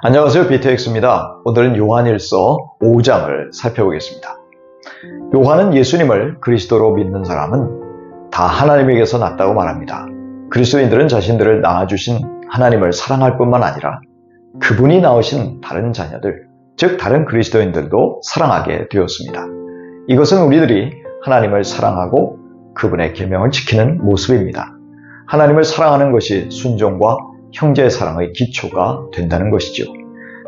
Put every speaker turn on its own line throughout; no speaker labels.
안녕하세요. BTX입니다. 오늘은 요한일서 5장을 살펴보겠습니다. 요한은 예수님을 그리스도로 믿는 사람은 다 하나님에게서 났다고 말합니다. 그리스도인들은 자신들을 낳아주신 하나님을 사랑할 뿐만 아니라 그분이 낳으신 다른 자녀들, 즉 다른 그리스도인들도 사랑하게 되었습니다. 이것은 우리들이 하나님을 사랑하고 그분의 계명을 지키는 모습입니다. 하나님을 사랑하는 것이 순종과 형제의 사랑의 기초가 된다는 것이죠.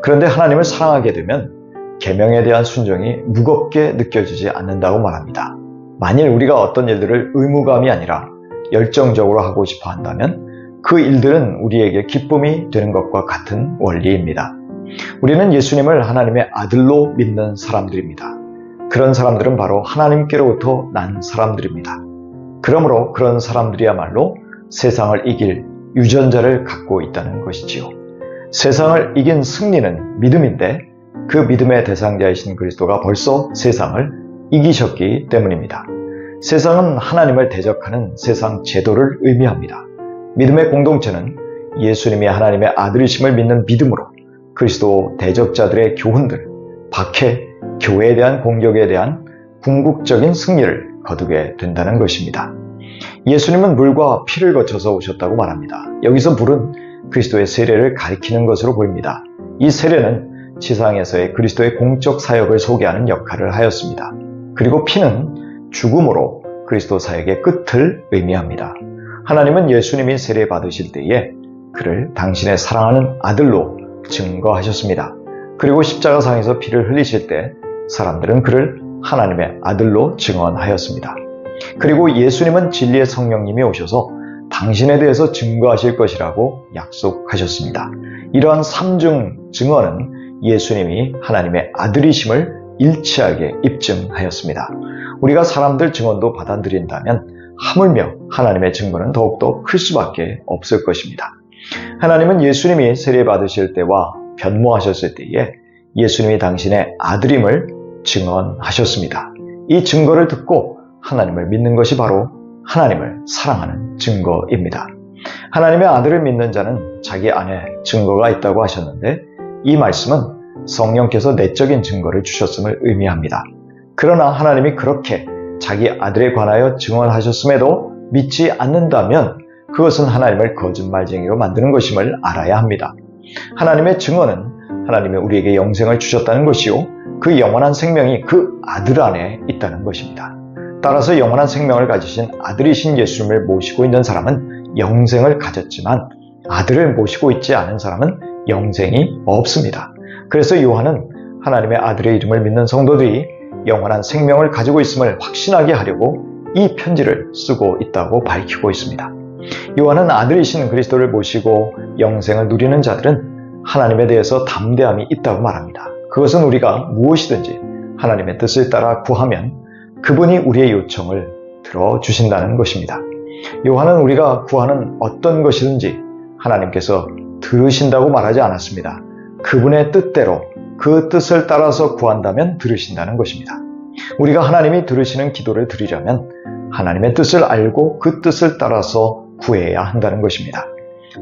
그런데 하나님을 사랑하게 되면 계명에 대한 순종이 무겁게 느껴지지 않는다고 말합니다. 만일 우리가 어떤 일들을 의무감이 아니라 열정적으로 하고 싶어 한다면 그 일들은 우리에게 기쁨이 되는 것과 같은 원리입니다. 우리는 예수님을 하나님의 아들로 믿는 사람들입니다. 그런 사람들은 바로 하나님께로부터 난 사람들입니다. 그러므로 그런 사람들이야말로 세상을 이길 유전자를 갖고 있다는 것이지요. 세상을 이긴 승리는 믿음인데 그 믿음의 대상자이신 그리스도가 벌써 세상을 이기셨기 때문입니다. 세상은 하나님을 대적하는 세상 제도를 의미합니다. 믿음의 공동체는 예수님이 하나님의 아들이심을 믿는 믿음으로 그리스도 대적자들의 교훈들, 박해, 교회에 대한 공격에 대한 궁극적인 승리를 거두게 된다는 것입니다. 예수님은 물과 피를 거쳐서 오셨다고 말합니다. 여기서 물은 그리스도의 세례를 가리키는 것으로 보입니다. 이 세례는 지상에서의 그리스도의 공적 사역을 소개하는 역할을 하였습니다. 그리고 피는 죽음으로 그리스도 사역의 끝을 의미합니다. 하나님은 예수님이 세례 받으실 때에 그를 당신의 사랑하는 아들로 증거하셨습니다. 그리고 십자가상에서 피를 흘리실 때 사람들은 그를 하나님의 아들로 증언하였습니다. 그리고 예수님은 진리의 성령님이 오셔서 당신에 대해서 증거하실 것이라고 약속하셨습니다. 이러한 삼중 증언은 예수님이 하나님의 아들이심을 일치하게 입증하였습니다. 우리가 사람들 증언도 받아들인다면 하물며 하나님의 증거는 더욱더 클 수밖에 없을 것입니다. 하나님은 예수님이 세례 받으실 때와 변모하셨을 때에 예수님이 당신의 아들임을 증언하셨습니다. 이 증거를 듣고 하나님을 믿는 것이 바로 하나님을 사랑하는 증거입니다. 하나님의 아들을 믿는 자는 자기 안에 증거가 있다고 하셨는데 이 말씀은 성령께서 내적인 증거를 주셨음을 의미합니다. 그러나 하나님이 그렇게 자기 아들에 관하여 증언하셨음에도 믿지 않는다면 그것은 하나님을 거짓말쟁이로 만드는 것임을 알아야 합니다. 하나님의 증언은 하나님이 우리에게 영생을 주셨다는 것이요, 그 영원한 생명이 그 아들 안에 있다는 것입니다. 따라서 영원한 생명을 가지신 아들이신 예수님을 모시고 있는 사람은 영생을 가졌지만 아들을 모시고 있지 않은 사람은 영생이 없습니다. 그래서 요한은 하나님의 아들의 이름을 믿는 성도들이 영원한 생명을 가지고 있음을 확신하게 하려고 이 편지를 쓰고 있다고 밝히고 있습니다. 요한은 아들이신 그리스도를 모시고 영생을 누리는 자들은 하나님에 대해서 담대함이 있다고 말합니다. 그것은 우리가 무엇이든지 하나님의 뜻을 따라 구하면 그분이 우리의 요청을 들어주신다는 것입니다. 요한은 우리가 구하는 어떤 것이든지 하나님께서 들으신다고 말하지 않았습니다. 그분의 뜻대로 그 뜻을 따라서 구한다면 들으신다는 것입니다. 우리가 하나님이 들으시는 기도를 드리려면 하나님의 뜻을 알고 그 뜻을 따라서 구해야 한다는 것입니다.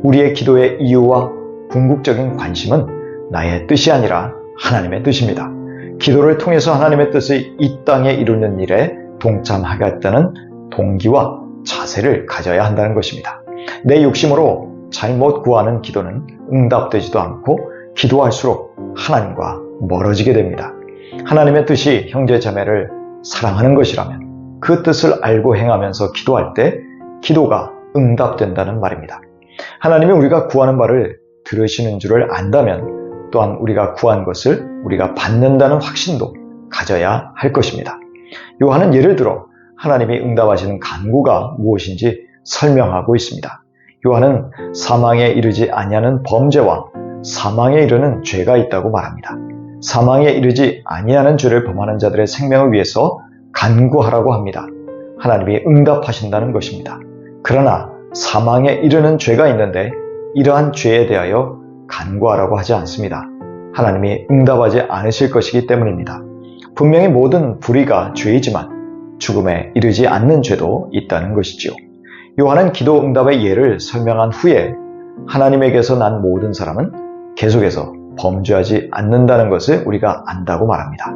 우리의 기도의 이유와 궁극적인 관심은 나의 뜻이 아니라 하나님의 뜻입니다. 기도를 통해서 하나님의 뜻을 이 땅에 이루는 일에 동참하겠다는 동기와 자세를 가져야 한다는 것입니다. 내 욕심으로 잘못 구하는 기도는 응답되지도 않고 기도할수록 하나님과 멀어지게 됩니다. 하나님의 뜻이 형제 자매를 사랑하는 것이라면 그 뜻을 알고 행하면서 기도할 때 기도가 응답된다는 말입니다. 하나님이 우리가 구하는 바를 들으시는 줄을 안다면 또한 우리가 구한 것을 우리가 받는다는 확신도 가져야 할 것입니다. 요한은 예를 들어 하나님이 응답하시는 간구가 무엇인지 설명하고 있습니다. 요한은 사망에 이르지 아니하는 범죄와 사망에 이르는 죄가 있다고 말합니다. 사망에 이르지 아니하는 죄를 범하는 자들의 생명을 위해서 간구하라고 합니다. 하나님이 응답하신다는 것입니다. 그러나 사망에 이르는 죄가 있는데 이러한 죄에 대하여 간구하라고 하지 않습니다. 하나님이 응답하지 않으실 것이기 때문입니다. 분명히 모든 불의가 죄이지만 죽음에 이르지 않는 죄도 있다는 것이지요. 요한은 기도 응답의 예를 설명한 후에 하나님에게서 난 모든 사람은 계속해서 범죄하지 않는다는 것을 우리가 안다고 말합니다.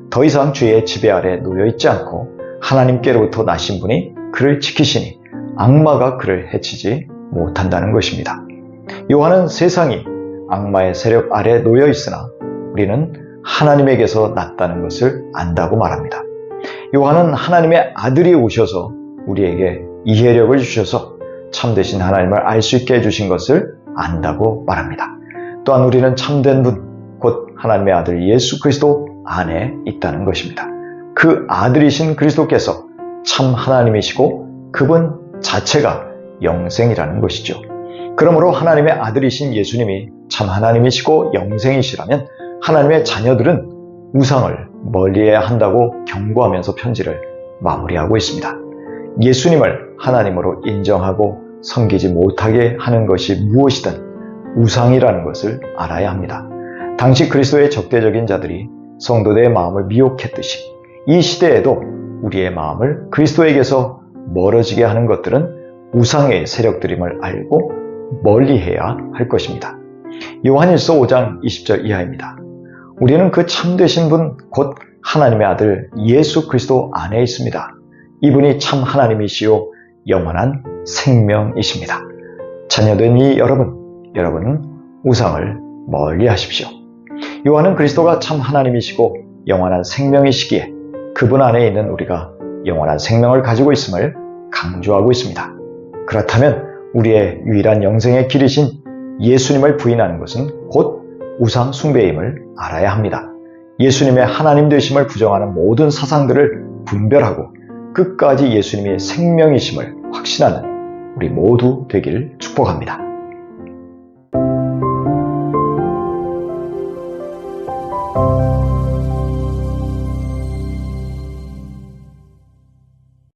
더 이상 죄의 지배 아래 놓여 있지 않고 하나님께로부터 나신 분이 그를 지키시니 악마가 그를 해치지 못한다는 것입니다. 요한은 세상이 악마의 세력 아래 놓여 있으나 우리는 하나님에게서 났다는 것을 안다고 말합니다. 요한은 하나님의 아들이 오셔서 우리에게 이해력을 주셔서 참되신 하나님을 알 수 있게 해주신 것을 안다고 말합니다. 또한 우리는 참된 분, 곧 하나님의 아들 예수 그리스도 안에 있다는 것입니다. 그 아들이신 그리스도께서 참 하나님이시고 그분 자체가 영생이라는 것이죠. 그러므로 하나님의 아들이신 예수님이 참 하나님이시고 영생이시라면 하나님의 자녀들은 우상을 멀리해야 한다고 경고하면서 편지를 마무리하고 있습니다. 예수님을 하나님으로 인정하고 섬기지 못하게 하는 것이 무엇이든 우상이라는 것을 알아야 합니다. 당시 그리스도의 적대적인 자들이 성도들의 마음을 미혹했듯이 이 시대에도 우리의 마음을 그리스도에게서 멀어지게 하는 것들은 우상의 세력들임을 알고 멀리해야 할 것입니다. 요한일서 5장 20절 이하입니다. 우리는 그 참되신 분 곧 하나님의 아들 예수 그리스도 안에 있습니다. 이분이 참 하나님이시요 영원한 생명이십니다. 자녀된 이 여러분은 우상을 멀리 하십시오. 요한은 그리스도가 참 하나님이시고 영원한 생명이시기에 그분 안에 있는 우리가 영원한 생명을 가지고 있음을 강조하고 있습니다. 그렇다면 우리의 유일한 영생의 길이신 예수님을 부인하는 것은 곧 우상 숭배임을 알아야 합니다. 예수님의 하나님 되심을 부정하는 모든 사상들을 분별하고 끝까지 예수님의 생명이심을 확신하는 우리 모두 되기를 축복합니다.